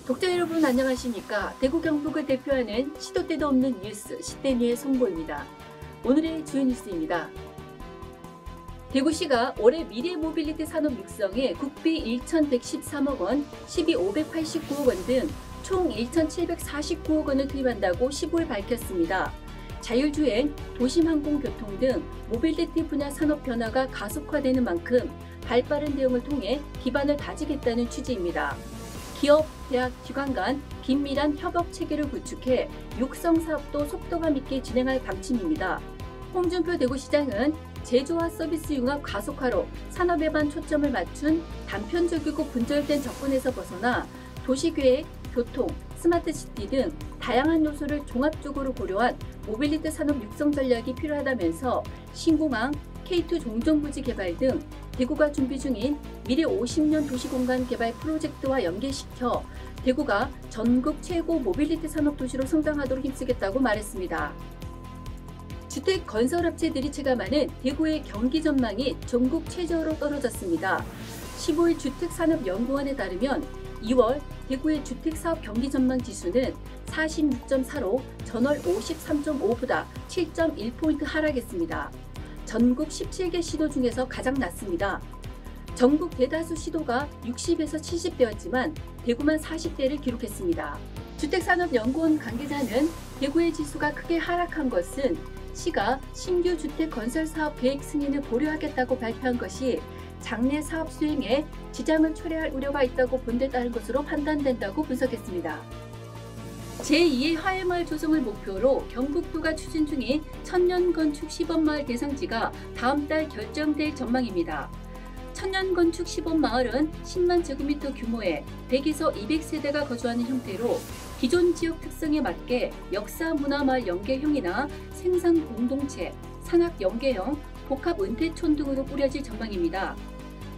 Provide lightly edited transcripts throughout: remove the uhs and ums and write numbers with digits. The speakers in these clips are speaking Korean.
독자 여러분 안녕하십니까? 대구 경북을 대표하는 시도 때도 없는 뉴스 시대뉴의 송보입니다. 오늘의 주요 뉴스입니다. 대구시가 올해 미래 모빌리티 산업 육성에 국비 1,113억 원, 시비 589억 원 등 총 1,749억 원을 투입한다고 15일 밝혔습니다. 자율주행, 도심항공교통 등 모빌리티 분야 산업 변화가 가속화되는 만큼 발빠른 대응을 통해 기반을 다지겠다는 취지입니다. 기업, 대학, 기관 간 긴밀한 협업 체계를 구축해 육성 사업도 속도감 있게 진행할 방침입니다. 홍준표 대구시장은 제조와 서비스 융합 가속화로 산업에만 초점을 맞춘 단편적이고 분절된 접근에서 벗어나 도시계획, 교통, 스마트시티 등 다양한 요소를 종합적으로 고려한 모빌리티 산업 육성 전략이 필요하다면서 신공항, K2 종전부지 개발 등 대구가 준비 중인 미래 50년 도시공간 개발 프로젝트와 연계시켜 대구가 전국 최고 모빌리티 산업 도시로 성장하도록 힘쓰겠다고 말했습니다. 주택 건설업체들이 체감하는 대구의 경기 전망이 전국 최저로 떨어졌습니다. 15일 주택산업연구원에 따르면 2월 대구의 주택사업 경기 전망 지수는 46.4로 전월 53.5보다 7.1포인트 하락했습니다. 전국 17개 시도 중에서 가장 낮습니다. 전국 대다수 시도가 60에서 70대였지만 대구만 40대를 기록했습니다. 주택산업연구원 관계자는 대구의 지수가 크게 하락한 것은 시가 신규 주택 건설 사업 계획 승인을 보류하겠다고 발표한 것이 장래 사업 수행에 지장을 초래할 우려가 있다고 본 데 따른 것으로 판단된다고 분석했습니다. 제2의 화해마을 조성을 목표로 경북도가 추진 중인 천년건축 시범마을 대상지가 다음 달 결정될 전망입니다. 천년건축 시범마을은 10만 제곱미터 규모의 100에서 200세대가 거주하는 형태로 기존 지역 특성에 맞게 역사 문화마을 연계형이나 생산 공동체, 산악 연계형, 복합 은퇴촌 등으로 꾸려질 전망입니다.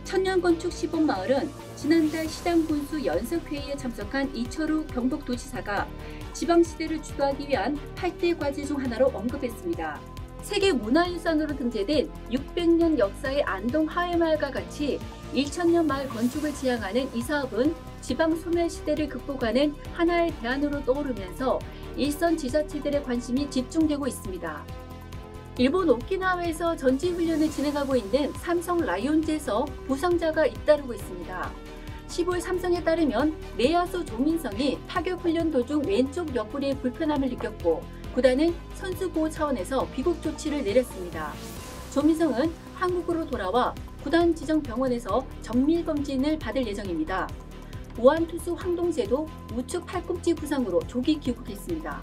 천년건축 시범마을은 지난달 시장 군수 연석회의에 참석한 이철우 경북도지사가 지방시대를 주도하기 위한 8대 과제 중 하나로 언급했습니다. 세계문화유산으로 등재된 600년 역사의 안동 화해마을과 같이 1000년 마을 건축을 지향하는 이 사업은 지방 소멸시대를 극복하는 하나의 대안으로 떠오르면서 일선 지자체들의 관심이 집중되고 있습니다. 일본 오키나와에서 전지훈련을 진행하고 있는 삼성 라이온즈에서 부상자가 잇따르고 있습니다. 15일 삼성에 따르면 내야수 조민성이 타격훈련 도중 왼쪽 옆구리에 불편함을 느꼈고 구단은 선수 보호 차원에서 귀국 조치를 내렸습니다. 조민성은 한국으로 돌아와 구단 지정 병원에서 정밀검진을 받을 예정입니다. 우한 투수 황동재도 우측 팔꿈치 부상으로 조기 귀국했습니다.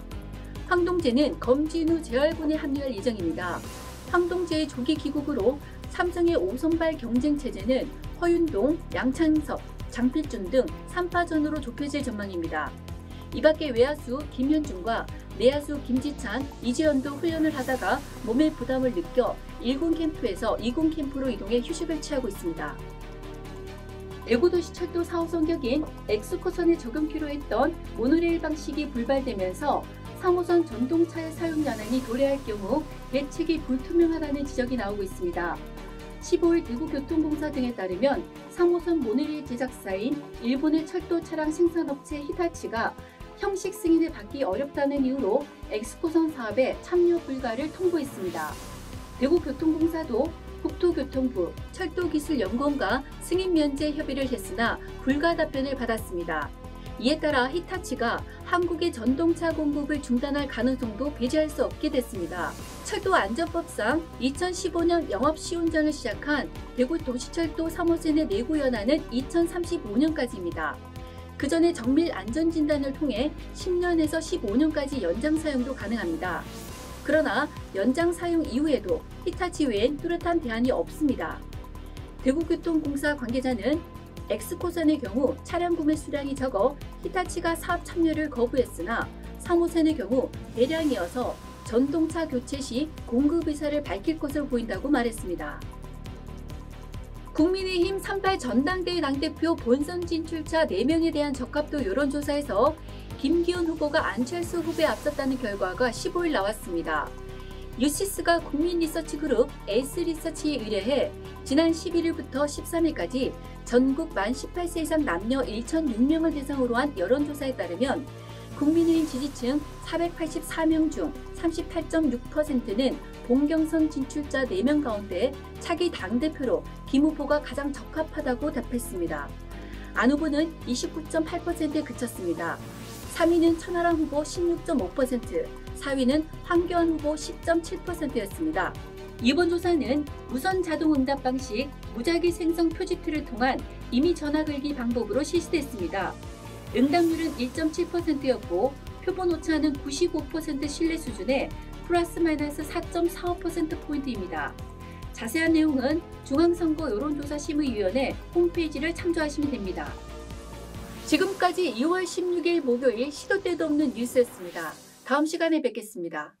황동재는 검진 후 재활군에 합류할 예정입니다. 황동재의 조기 귀국으로 삼성의 5선발 경쟁 체제는 허윤동, 양창섭, 장필준 등 3파전으로 좁혀질 전망입니다. 이 밖에 외야수 김현중과 내야수 김지찬, 이재현도 훈련을 하다가 몸의 부담을 느껴 1군 캠프에서 2군 캠프로 이동해 휴식을 취하고 있습니다. 대구도시 철도 4호 성격인 엑스코선에 적용키로 했던 모노레일 방식이 불발되면서 3호선 전동차의 사용 연한이 도래할 경우 대책이 불투명하다는 지적이 나오고 있습니다. 15일 대구교통공사 등에 따르면 3호선 모노레일 제작사인 일본의 철도 차량 생산업체 히타치가 형식 승인을 받기 어렵다는 이유로 엑스코선 사업에 참여 불가를 통보했습니다. 대구교통공사도 국토교통부, 철도기술연구원과 승인 면제 협의를 했으나 불가 답변을 받았습니다. 이에 따라 히타치가 한국의 전동차 공급을 중단할 가능성도 배제할 수 없게 됐습니다. 철도안전법상 2015년 영업시운전을 시작한 대구 도시철도 3호선의 내구 연한은 2035년까지입니다. 그 전에 정밀 안전진단을 통해 10년에서 15년까지 연장 사용도 가능합니다. 그러나 연장 사용 이후에도 히타치 외엔 뚜렷한 대안이 없습니다. 대구교통공사 관계자는 엑스코선의 경우 차량 구매 수량이 적어 히타치가 사업 참여를 거부했으나 3호선의 경우 대량이어서 전동차 교체 시 공급 의사를 밝힐 것으로 보인다고 말했습니다. 국민의힘 3.8 전당대회 당대표 본선 진출자 4명에 대한 적합도 여론조사에서 김기현 후보가 안철수 후보에 앞섰다는 결과가 15일 나왔습니다. 유시스가 국민리서치그룹 에이스리서치에 의뢰해 지난 11일부터 13일까지 전국 만 18세 이상 남녀 1,006명을 대상으로 한 여론조사에 따르면 국민의힘 지지층 484명 중 38.6%는 본경선 진출자 4명 가운데 차기 당대표로 김 후보가 가장 적합하다고 답했습니다. 안 후보는 29.8%에 그쳤습니다. 3위는 천하람 후보 16.5%, 4위는 황교안 후보 10.7%였습니다. 이번 조사는 무선 자동 응답 방식 무작위 생성 표지표를 통한 임의 전화 걸기 방법으로 실시됐습니다. 응답률은 1.7%였고 표본 오차는 95% 신뢰 수준의 플러스 마이너스 4.45%포인트입니다. 자세한 내용은 중앙선거 여론조사심의위원회 홈페이지를 참조하시면 됩니다. 지금까지 2월 16일 목요일 시도 때도 없는 뉴스였습니다. 다음 시간에 뵙겠습니다.